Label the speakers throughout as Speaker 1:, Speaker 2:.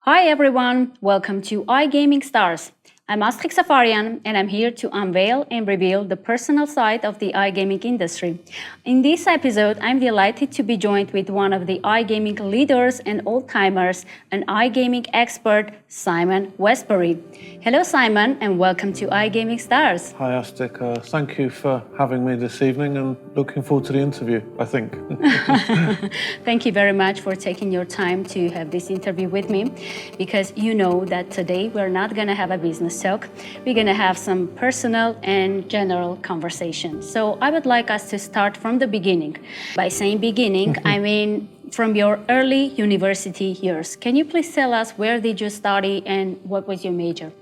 Speaker 1: Hi everyone, welcome to iGamingStars. I'm Astrid Safarian and I'm here to unveil and reveal the personal side of the iGaming industry. In this episode, I'm delighted to be joined with one of the iGaming leaders and old-timers, an iGaming expert, Simon Westbury. Hello Simon and welcome to iGamingStars.
Speaker 2: Hi Astrid, thank you for having me this evening and looking forward to the interview, I think.
Speaker 1: Thank you very much for taking your time to have this interview with me, because you know that today we're not going to have a business talk. We're going to have some personal and general conversation. So I would like us to start from the beginning. By saying beginning, I mean from your early university years. Can you please tell us where did you study and what was your major?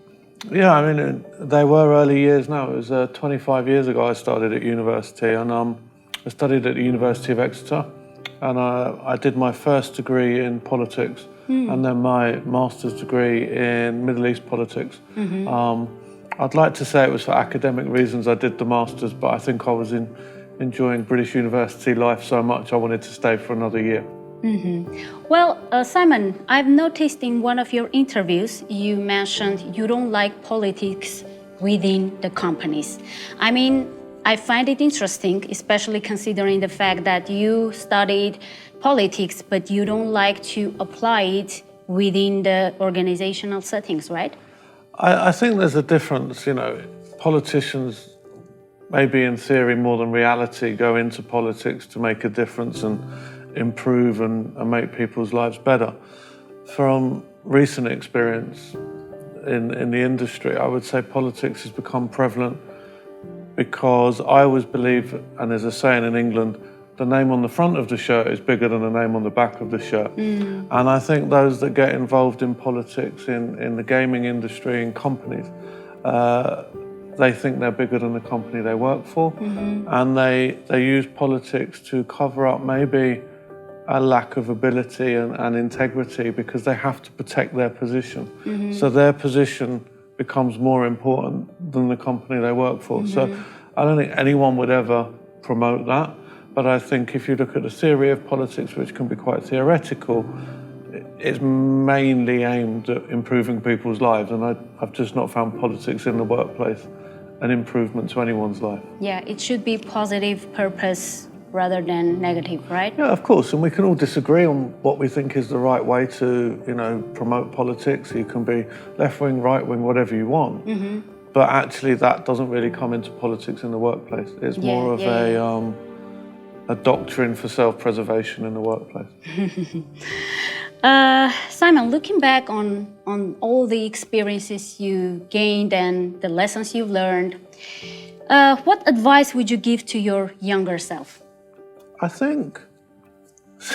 Speaker 2: Yeah, I mean, they were early years now. It was 25 years ago I started at university, and I studied at the University of Exeter, and I did my first degree in politics and then my master's degree in Middle East politics. I'd like to say it was for academic reasons I did the master's, but I think I was enjoying British university life so much I wanted to stay for another year.
Speaker 1: Well, Simon, I've noticed in one of your interviews you mentioned you don't like politics within the companies. I mean, I find it interesting, especially considering the fact that you studied politics, but you don't like to apply it within the organizational settings, right?
Speaker 2: I think there's a difference, politicians, maybe in theory more than reality, go into politics to make a difference and improve and make people's lives better. From recent experience in the industry, I would say politics has become prevalent because I always believe, and there's a saying in England, the name on the front of the shirt is bigger than the name on the back of the shirt. And I think those that get involved in politics, in the gaming industry, in companies, they think they're bigger than the company they work for. And they use politics to cover up maybe a lack of ability and integrity because they have to protect their position. So their position becomes more important than the company they work for. So I don't think anyone would ever promote that. But I think if you look at the theory of politics, which can be quite theoretical, it's mainly aimed at improving people's lives. And I've just not found politics in the workplace an improvement to anyone's life.
Speaker 1: Yeah, it should be positive purpose rather than negative, right?
Speaker 2: Yeah, of course, and we can all disagree on what we think is the right way to, promote politics. You can be left-wing, right-wing, whatever you want. But actually that doesn't really come into politics in the workplace. It's more of a doctrine for self-preservation in the workplace.
Speaker 1: Simon, looking back on all the experiences you gained and the lessons you've learned, what advice would you give to your younger self?
Speaker 2: I think,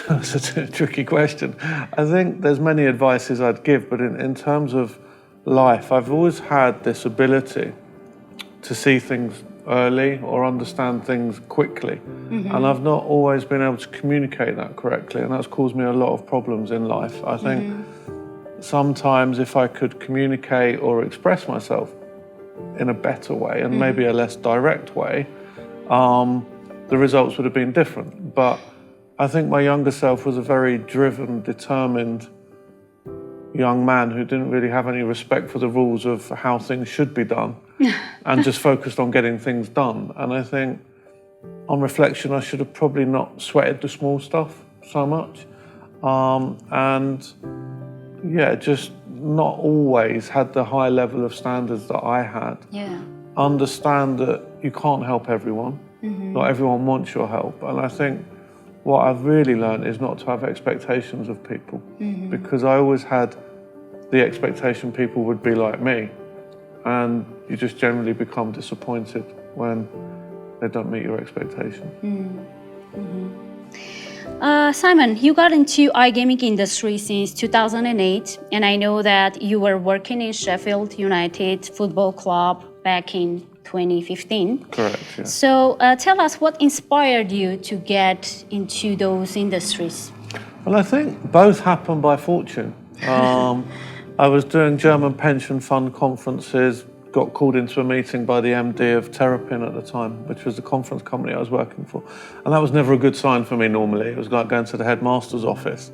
Speaker 2: that's a tricky question. I think there's many advices I'd give, but in terms of life, I've always had this ability to see things early or understand things quickly. And I've not always been able to communicate that correctly, and that's caused me a lot of problems in life. I think sometimes if I could communicate or express myself in a better way and maybe a less direct way, the results would have been different. But I think my younger self was a very driven, determined young man who didn't really have any respect for the rules of how things should be done and just focused on getting things done. And I think on reflection, I should have probably not sweated the small stuff so much. Just not always had the high level of standards that I had. Understand that you can't help everyone. Not everyone wants your help. And I think what I've really learned is not to have expectations of people, because I always had the expectation people would be like me, and you just generally become disappointed when they don't meet your expectations.
Speaker 1: Simon, you got into iGaming industry since 2008, and I know that you were working in Sheffield United Football Club back in 2015.
Speaker 2: Correct, yeah.
Speaker 1: So tell us what inspired you to get into those industries?
Speaker 2: Well, I think both happened by fortune. I was doing German pension fund conferences, got called into a meeting by the MD of Terrapin at the time, which was the conference company I was working for. And that was never a good sign for me normally. It was like going to the headmaster's office.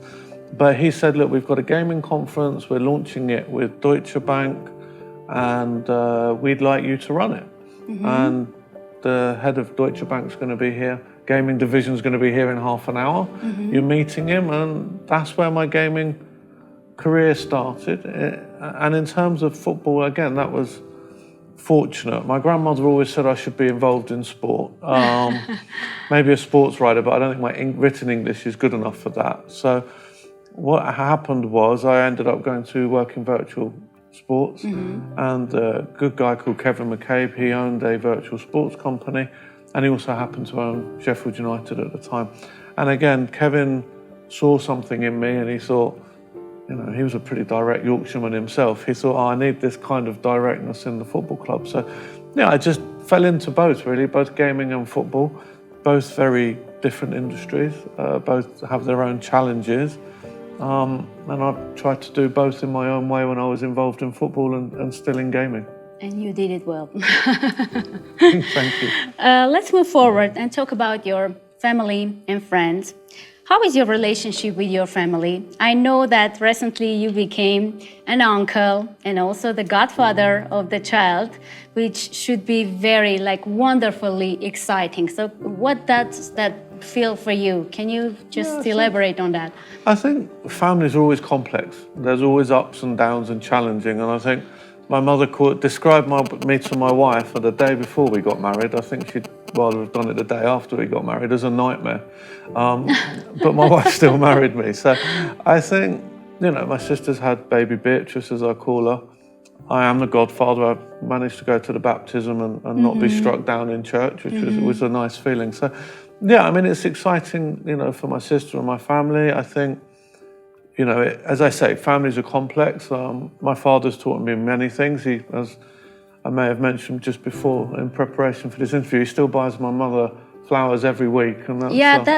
Speaker 2: But he said, look, we've got a gaming conference, we're launching it with Deutsche Bank, and we'd like you to run it. And the head of Deutsche Bank's going to be here, gaming division's going to be here in half an hour. You're meeting him, and that's where my gaming career started. And in terms of football, again, that was fortunate. My grandmother always said I should be involved in sport. Maybe a sports writer, but I don't think my written English is good enough for that. So what happened was I ended up going to work in virtual sports, and a good guy called Kevin McCabe, he owned a virtual sports company, and he also happened to own Sheffield United at the time. And again, Kevin saw something in me, and he thought, you know, he was a pretty direct Yorkshireman himself. He thought, I need this kind of directness in the football club. So, yeah, I just fell into both, really, both gaming and football, both very different industries, both have their own challenges. And I've tried to do both in my own way when I was involved in football and still in gaming.
Speaker 1: And you did it well.
Speaker 2: Thank you.
Speaker 1: Let's move forward and talk about your family and friends. How is your relationship with your family? I know that recently you became an uncle and also the godfather of the child, which should be very, wonderfully exciting. So what does that feel for you? Can you just elaborate on that?
Speaker 2: I think families are always complex. There's always ups and downs and challenging. And I think my mother described me to my wife the day before we got married. I think she'd rather have done it the day after we got married as a nightmare. But my wife still married me. So I think, you know, my sister's had baby Beatrice, as I call her. I am the godfather. I've managed to go to the baptism and not be struck down in church, which was a nice feeling. So, yeah, I mean, it's exciting, you know, for my sister and my family. I think, you know, as I say, families are complex. My father's taught me many things. He, as I may have mentioned just before in preparation for this interview, he still buys my mother flowers every week. And that's,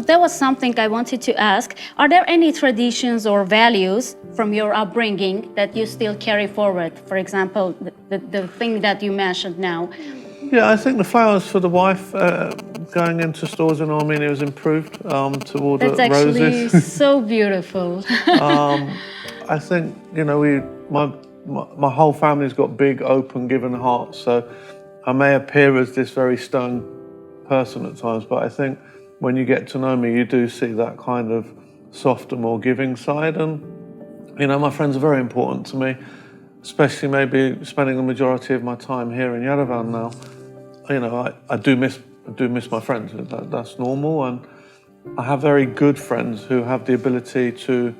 Speaker 1: that was something I wanted to ask. Are there any traditions or values from your upbringing that you still carry forward? For example, the thing that you mentioned now.
Speaker 2: Yeah, I think the flowers for the wife going into stores in Armenia has improved to order roses.
Speaker 1: That's actually so beautiful.
Speaker 2: I think, you know, my whole family's got big, open, giving hearts. So I may appear as this very stern person at times, but I think when you get to know me, you do see that kind of softer, more giving side. And, you know, my friends are very important to me, especially maybe spending the majority of my time here in Yerevan now. You know, I do miss my friends. That's normal. And I have very good friends who have the ability to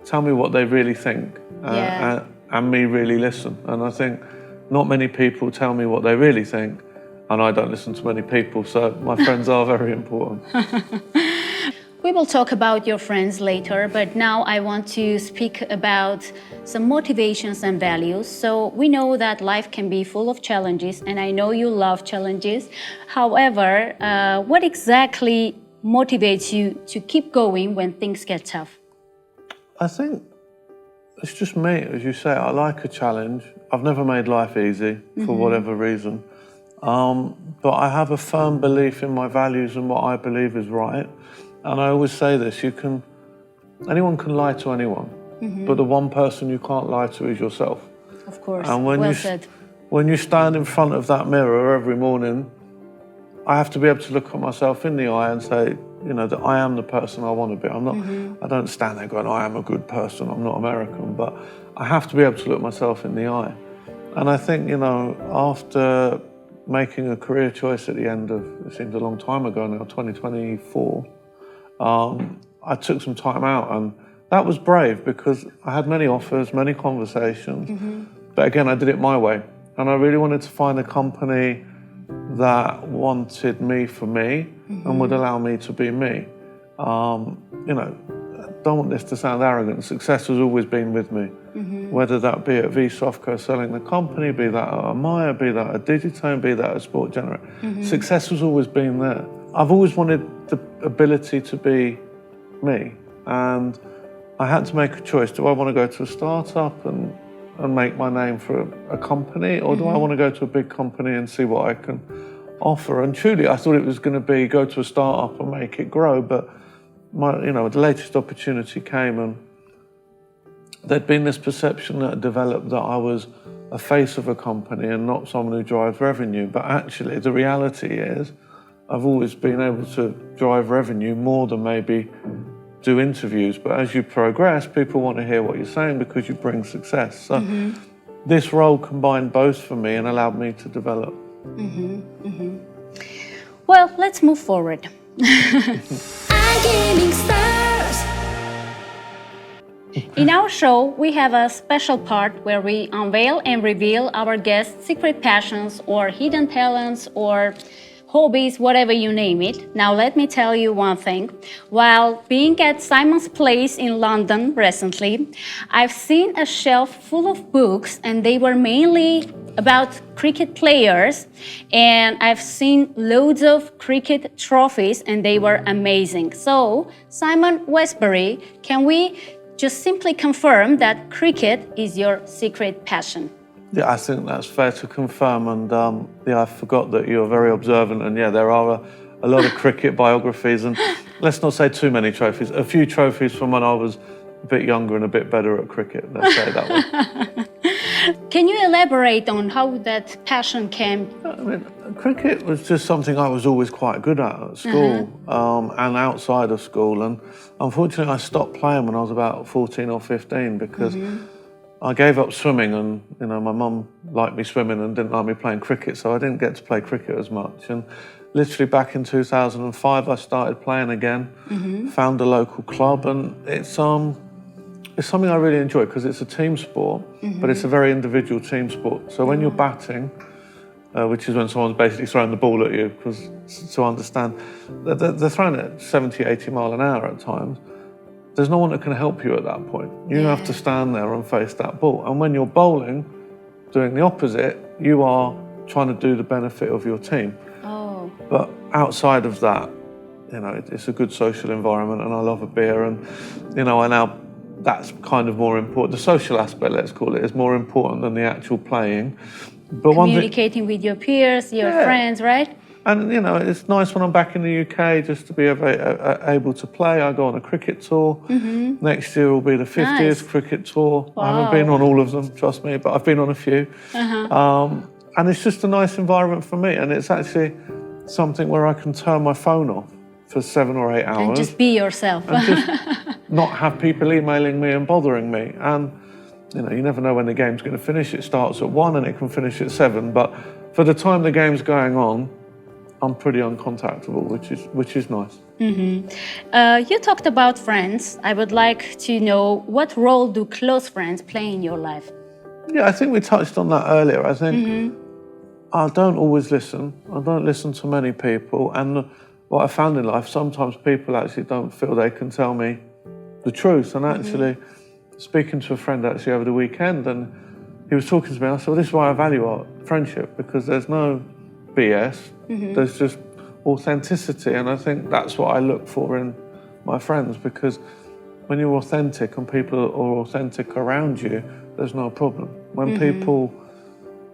Speaker 2: tell me what they really think and me really listen. And I think not many people tell me what they really think, and I don't listen to many people, so my friends are very important.
Speaker 1: We will talk about your friends later, but now I want to speak about some motivations and values. So we know that life can be full of challenges, and I know you love challenges. However, what exactly motivates you to keep going when things get tough?
Speaker 2: I think it's just me, as you say. I like a challenge. I've never made life easy for whatever reason. But I have a firm belief in my values and what I believe is right. And I always say this, anyone can lie to anyone, but the one person you can't lie to is yourself.
Speaker 1: Of course,
Speaker 2: and
Speaker 1: said.
Speaker 2: When you stand in front of that mirror every morning, I have to be able to look at myself in the eye and say, you know, that I am the person I want to be. I'm not. I don't stand there going, I am a good person, I'm not American, but I have to be able to look myself in the eye. And I think, you know, after making a career choice at the end of, it seems a long time ago now, 2024, I took some time out, and that was brave because I had many offers, many conversations, but again, I did it my way. And I really wanted to find a company that wanted me for me and would allow me to be me. You know, I don't want this to sound arrogant. Success has always been with me, whether that be at Vsofco selling the company, be that at Amaya, be that at Digitone, be that at Sport Generate. Success has always been there. I've always wanted the ability to be me, and I had to make a choice. Do I want to go to a startup and make my name for a company, or do I want to go to a big company and see what I can offer? And truly, I thought it was going to be go to a startup and make it grow, but the latest opportunity came, and there'd been this perception that had developed that I was a face of a company and not someone who drives revenue. But actually, the reality is, I've always been able to drive revenue more than maybe do interviews. But as you progress, people want to hear what you're saying because you bring success. So this role combined both for me and allowed me to develop.
Speaker 1: Well, let's move forward.
Speaker 3: iGamingStars.
Speaker 1: In our show, we have a special part where we unveil and reveal our guests' secret passions or hidden talents or hobbies, whatever you name it. Now, let me tell you one thing. While being at Simon's place in London recently, I've seen a shelf full of books, and they were mainly about cricket players, and I've seen loads of cricket trophies, and they were amazing. So, Simon Westbury, can we just simply confirm that cricket is your secret passion?
Speaker 2: Yeah, I think that's fair to confirm, and I forgot that you're very observant, and there are a lot of cricket biographies, and let's not say too many trophies, a few trophies from when I was a bit younger and a bit better at cricket, let's say that way.
Speaker 1: Can you elaborate on how that passion came?
Speaker 2: I mean, cricket was just something I was always quite good at school and outside of school, and unfortunately I stopped playing when I was about 14 or 15 because I gave up swimming, and my mum liked me swimming and didn't like me playing cricket, so I didn't get to play cricket as much. And literally back in 2005 I started playing again, found a local club, and it's something I really enjoy because it's a team sport, but it's a very individual team sport. So when you're batting, which is when someone's basically throwing the ball at you, because to understand, they're throwing it at 70, 80 mile an hour at times. There's no one that can help you at that point. You have to stand there and face that ball. And when you're bowling, doing the opposite, you are trying to do the benefit of your team.
Speaker 1: Oh.
Speaker 2: But outside of that, it's a good social environment, and I love a beer, and that's kind of more important. The social aspect, let's call it, is more important than the actual playing. But
Speaker 1: communicating with your peers, your friends, right?
Speaker 2: And, it's nice when I'm back in the UK just to be able to play. I go on a cricket tour. Next year will be the 50th cricket tour.
Speaker 1: Wow.
Speaker 2: I haven't been on all of them, trust me, but I've been on a few. And it's just a nice environment for me. And it's actually something where I can turn my phone off for 7 or 8 hours.
Speaker 1: And just be yourself.
Speaker 2: And just not have people emailing me and bothering me. And, you never know when the game's going to finish. It starts at 1 and it can finish at 7. But for the time the game's going on, I'm pretty uncontactable, which is nice.
Speaker 1: You talked about friends. I would like to know, what role do close friends play in your life?
Speaker 2: Yeah, I think we touched on that earlier. I think I don't always listen. I don't listen to many people. And what I found in life, sometimes people actually don't feel they can tell me the truth. And actually, speaking to a friend actually over the weekend, and he was talking to me, and I said, well, this is why I value our friendship, because there's no BS, there's just authenticity, and I think that's what I look for in my friends, because when you're authentic and people are authentic around you, there's no problem. When people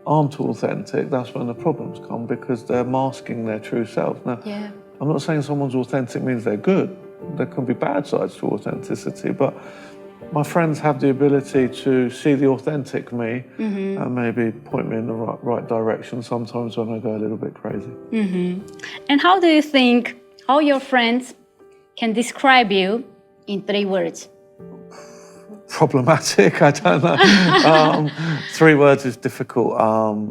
Speaker 2: aren't authentic, that's when the problems come, because they're masking their true self. Now, I'm not saying someone's authentic means they're good. There can be bad sides to authenticity, but my friends have the ability to see the authentic me and maybe point me in the right direction sometimes when I go a little bit crazy.
Speaker 1: And how do you think all your friends can describe you in 3 words?
Speaker 2: Problematic, I don't know. 3 words is difficult.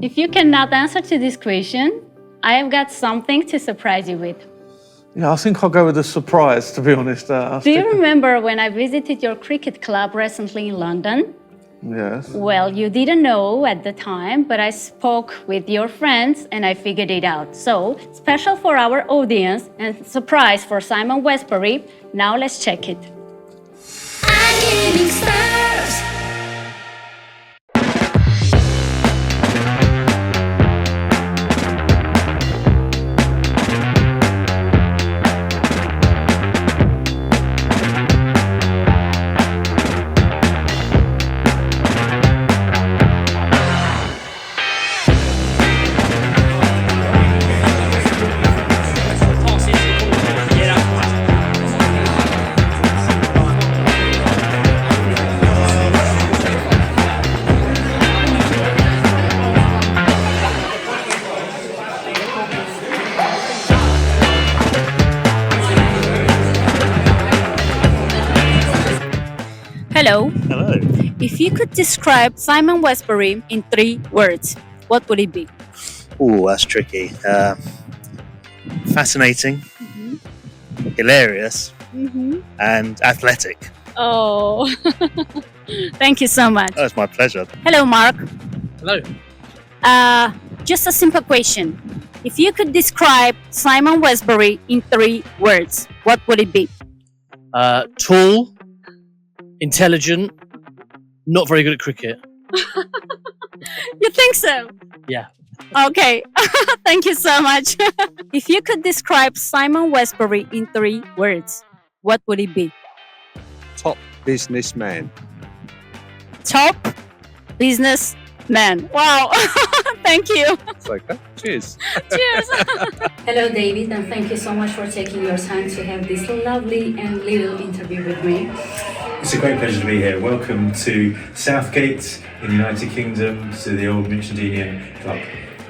Speaker 1: If you cannot answer to this question, I have got something to surprise you with.
Speaker 2: Yeah, I think I'll go with a surprise, to be honest.
Speaker 1: Do you remember when I visited your cricket club recently in London?
Speaker 2: Yes.
Speaker 1: Well, you didn't know at the time, but I spoke with your friends and I figured it out. So, special for our audience and surprise for Simon Westbury. Now let's check it.
Speaker 3: iGamingStars.
Speaker 1: Hello.
Speaker 4: Hello.
Speaker 1: If you could describe Simon Westbury in 3 words, what would it be?
Speaker 4: Oh, that's tricky. Fascinating, hilarious, and athletic.
Speaker 1: Oh, thank you so much.
Speaker 4: Oh, it's my pleasure.
Speaker 1: Hello, Mark.
Speaker 5: Hello.
Speaker 1: Just a simple question. If you could describe Simon Westbury in 3 words, what would it be?
Speaker 5: Tall, intelligent, not very good at cricket.
Speaker 1: You think so?
Speaker 5: Yeah.
Speaker 1: Okay. Thank you so much. If you could describe Simon Westbury in 3 words, what would it be?
Speaker 6: Top businessman.
Speaker 1: Top businessman. Wow. Thank you.
Speaker 6: It's okay. Cheers.
Speaker 1: Cheers. Hello, David, and thank you so much for taking your time to have this lovely and little interview with me.
Speaker 7: It's a great pleasure to be here. Welcome to Southgate in the United Kingdom, to the old Michaldinian club.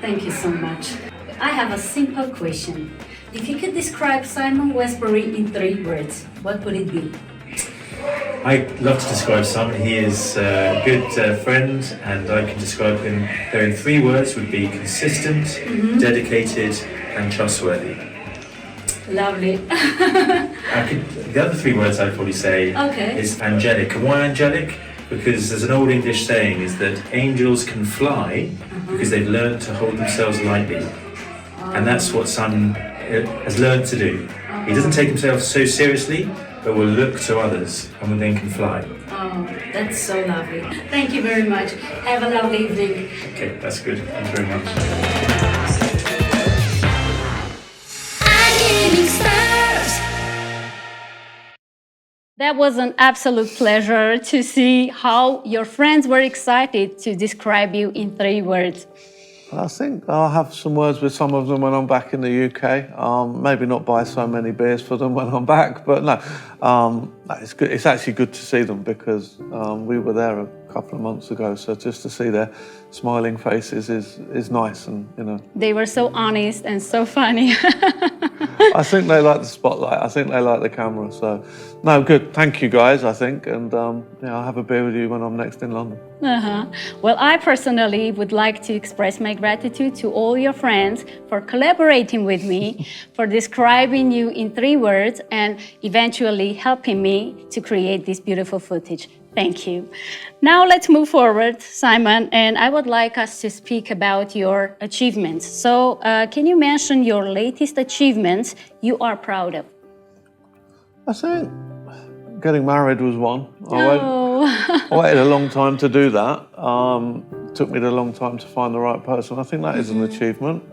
Speaker 1: Thank you so much. I have a simple question. If you could describe Simon Westbury in 3 words, what would it be?
Speaker 7: I love to describe Simon. He is a good friend, and I can describe him there in 3 words: would be consistent, dedicated, and trustworthy.
Speaker 1: Lovely.
Speaker 7: The other 3 words I'd probably say is angelic. And why angelic? Because there's an old English saying is that angels can fly because they've learned to hold themselves lightly. And that's what Simon has learned to do. He doesn't take himself so seriously, but will look to others and will then can fly.
Speaker 1: Oh, that's so lovely. Thank you very much. Have a lovely evening.
Speaker 7: Okay, that's good. Thank you very much.
Speaker 3: iGamingStars.
Speaker 1: That was an absolute pleasure to see how your friends were excited to describe you in 3 words.
Speaker 2: I think I'll have some words with some of them when I'm back in the UK. Maybe not buy so many beers for them when I'm back, but no, it's good. It's actually good to see them because we were there a couple of months ago, so just to see their smiling faces is nice, and
Speaker 1: They were so honest and so funny.
Speaker 2: I think they like the spotlight. I think they like the camera. So, no, good. Thank you guys. I think, and I'll have a beer with you when I'm next in London.
Speaker 1: Well, I personally would like to express my gratitude to all your friends for collaborating with me, for describing you in 3 words, and eventually helping me to create this beautiful footage. Thank you. Now let's move forward, Simon, and I would like us to speak about your achievements. So can you mention your latest achievements you are proud of?
Speaker 2: I think getting married was one.
Speaker 1: Oh.
Speaker 2: I waited a long time to do that. Took me a long time to find the right person. I think that is an achievement.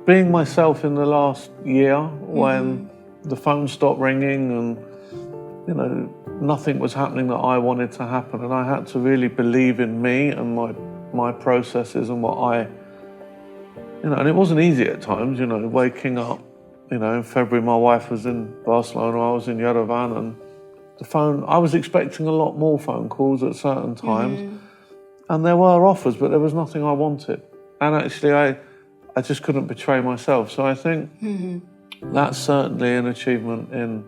Speaker 2: Being myself in the last year when the phone stopped ringing and nothing was happening that I wanted to happen, and I had to really believe in me and my processes and what and it wasn't easy at times, waking up, in February my wife was in Barcelona, I was in Yerevan, and the phone, I was expecting a lot more phone calls at certain times, and there were offers, but there was nothing I wanted. And actually I just couldn't betray myself. So I think that's certainly an achievement in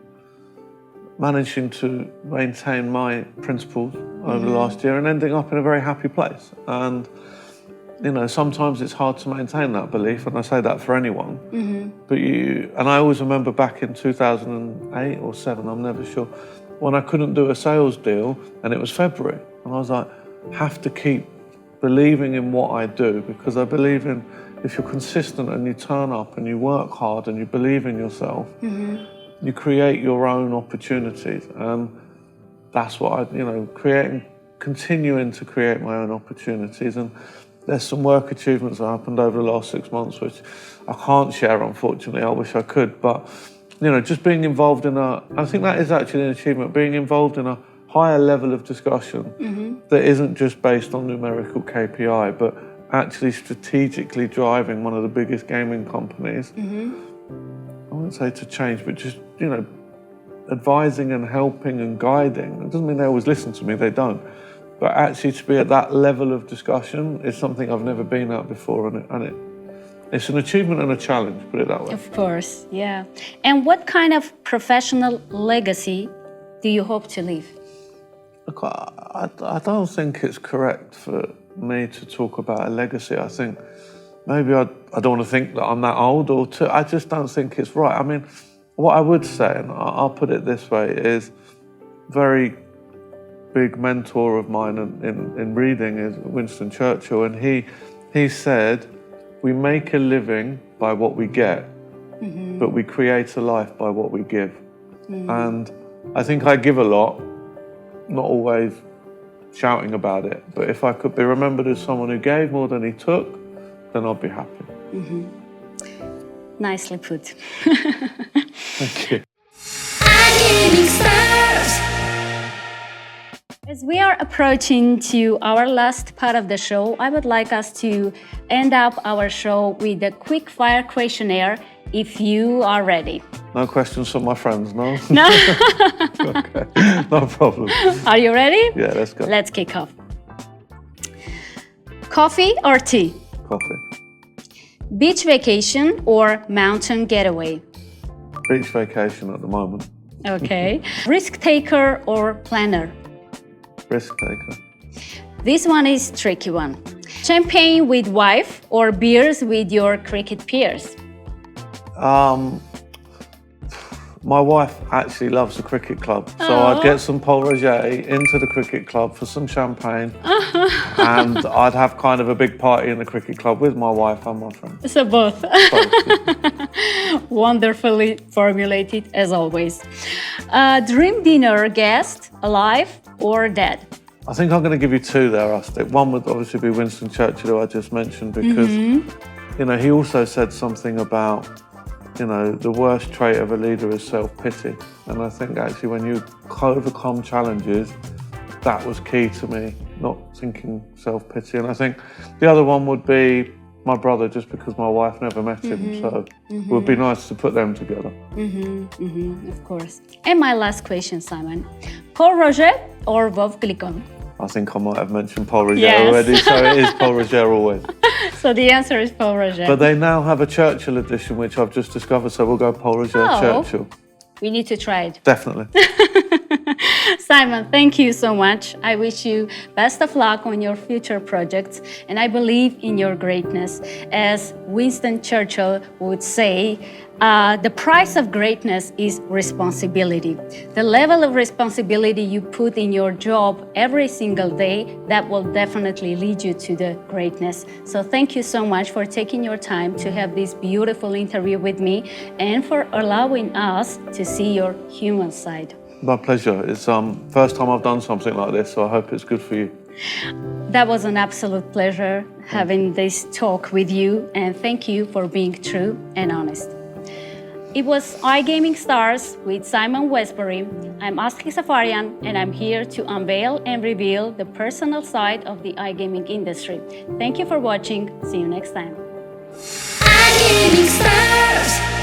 Speaker 2: managing to maintain my principles over the last year and ending up in a very happy place. And sometimes it's hard to maintain that belief, and I say that for anyone. But and I always remember back in 2008 or 7, I'm never sure, when I couldn't do a sales deal, and it was February, and I was like, have to keep believing in what I do, because I believe in, if you're consistent and you turn up and you work hard and you believe in yourself, you create your own opportunities. And that's what continuing to create my own opportunities. And there's some work achievements that happened over the last 6 months, which I can't share, unfortunately. I wish I could, but just being involved in I think that is actually an achievement, being involved in a higher level of discussion that isn't just based on numerical KPI, but actually strategically driving one of the biggest gaming companies. I wouldn't say to change, but just, advising and helping and guiding. It doesn't mean they always listen to me, they don't. But actually to be at that level of discussion is something I've never been at before, and it's an achievement and a challenge, put it that way.
Speaker 1: Of course, yeah. And what kind of professional legacy do you hope to leave?
Speaker 2: Look, I don't think it's correct for me to talk about a legacy. I think maybe I don't want to think that I'm that old, I just don't think it's right. I mean, what I would say, and I'll put it this way, is very big mentor of mine in reading is Winston Churchill, and he said, we make a living by what we get, but we create a life by what we give. And I think I give a lot, not always shouting about it, but if I could be remembered as someone who gave more than he took, then I'd be happy.
Speaker 1: Nicely put.
Speaker 2: Thank you.
Speaker 3: iGamingStars.
Speaker 1: As we are approaching to our last part of the show, I would like us to end up our show with a quick fire questionnaire if you are ready.
Speaker 2: No questions from my friends, no?
Speaker 1: No?
Speaker 2: Okay, no problem.
Speaker 1: Are you ready?
Speaker 2: Yeah, let's go.
Speaker 1: Let's kick off. Coffee or tea?
Speaker 2: Coffee.
Speaker 1: Beach vacation or mountain getaway?
Speaker 2: Beach vacation at the moment.
Speaker 1: Okay. Risk taker or planner?
Speaker 2: Risk taker.
Speaker 1: This one is tricky one. Champagne with wife or beers with your cricket peers?
Speaker 2: My wife actually loves the cricket club, so I'd get some Paul Roger into the cricket club for some champagne, and I'd have kind of a big party in the cricket club with my wife and my friends.
Speaker 1: So both.
Speaker 2: Both.
Speaker 1: Wonderfully formulated as always. Dream dinner guest, alive or dead?
Speaker 2: I think I'm going to give you two there, Rustic. One would obviously be Winston Churchill, who I just mentioned, because you know, he also said something about, you know, the worst trait of a leader is self-pity. And I think actually when you overcome challenges, that was key to me, not thinking self-pity. And I think the other one would be my brother, just because my wife never met him. So it would be nice to put them together.
Speaker 1: Of course. And my last question, Simon. Paul Roger or withcSimon?
Speaker 2: I think I might have mentioned Paul Roger
Speaker 1: Yes.
Speaker 2: already, so it is Paul Roger always.
Speaker 1: So the answer is Paul Roger.
Speaker 2: But they now have a Churchill edition, which I've just discovered, so we'll go Paul Roger Churchill.
Speaker 1: We need to try it.
Speaker 2: Definitely.
Speaker 1: Simon, thank you so much. I wish you best of luck on your future projects, and I believe in your greatness. As Winston Churchill would say, the price of greatness is responsibility. The level of responsibility you put in your job every single day, that will definitely lead you to the greatness. So thank you so much for taking your time to have this beautiful interview with me and for allowing us to see your human side.
Speaker 2: My pleasure. It's first time I've done something like this, so I hope it's good for you.
Speaker 1: That was an absolute pleasure having this talk with you, and thank you for being true and honest. It was iGamingStars with Simon Westbury. I'm Aski Safarian, and I'm here to unveil and reveal the personal side of the iGaming industry. Thank you for watching. See you next time.
Speaker 3: iGamingStars.